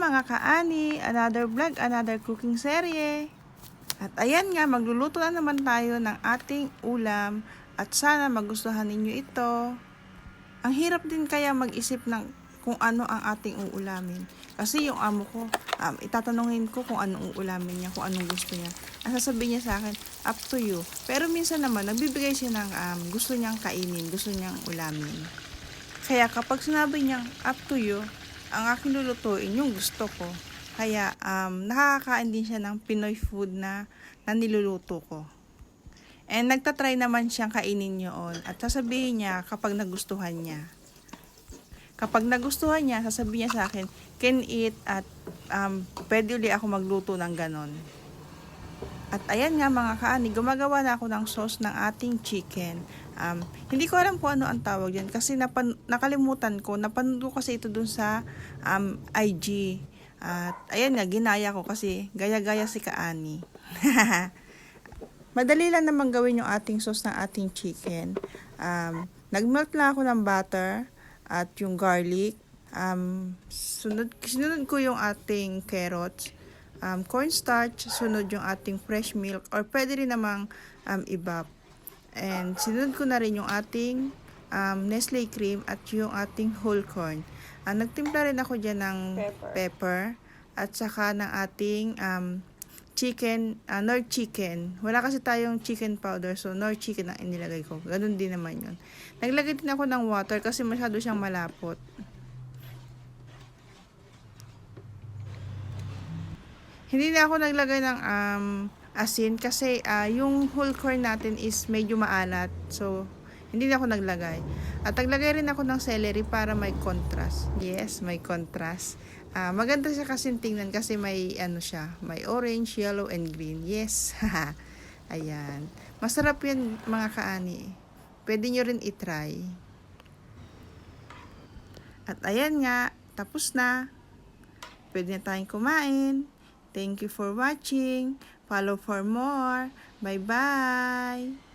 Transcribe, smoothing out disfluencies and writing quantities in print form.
mga kaani, another vlog, another cooking serye. At ayan nga, magluluto na naman tayo ng ating ulam at sana magustuhan ninyo ito. Ang hirap din kaya mag-isip ng kung ano ang ating uulamin. Kasi yung amo ko, itatanungin ko kung anong uulamin niya, kung anong gusto niya. Ang sasabihin niya sa akin, up to you. Pero minsan naman, nagbibigay siya ng gusto niyang kainin, gusto niyang ulamin. Kaya kapag sinabi niyang up to you, ang aking lulutuin yung gusto ko. Kaya nakakakain din siya ng Pinoy food na niluluto ko. And nagtatry naman siyang kainin yun. At sasabihin niya kapag nagustuhan niya. Kapag nagustuhan niya, sasabihin niya sa akin, can eat at pwede ulit ako magluto ng ganon. At ayan nga mga kaani, gumagawa na ako ng sauce ng ating chicken. Hindi ko alam kung ano ang tawag yan kasi nakalimutan ko. Napanood ko kasi ito dun sa IG. At ayan nga, ginaya ko kasi gaya-gaya si Kaani. Madali lang naman gawin yung ating sauce ng ating chicken. Nag-melt lang ako ng butter at yung garlic. Sinunod ko yung ating carrots. Cornstarch, sunod yung ating fresh milk or pwede rin namang ibap. And sinunod ko na rin yung ating Nestle cream at yung ating whole corn. Nagtimpla rin ako dyan ng pepper at saka ng ating chicken, Nor chicken. Wala kasi tayong chicken powder, so Nor chicken ang inilagay ko. Ganun din naman yun. Naglagay din ako ng water kasi masyado siyang malapot. Hindi na ako naglagay ng asin kasi yung whole corn natin is medyo maalat. So, hindi na ako naglagay. At naglagay rin ako ng celery para may contrast. Yes, may contrast. Maganda siya kasi tingnan kasi may siya, may orange, yellow, and green. Yes. Ayan. Masarap yan mga kaani. Pwede nyo rin itry. At ayan nga, tapos na. Pwede na tayong kumain. Thank you for watching. Follow for more. Bye-bye.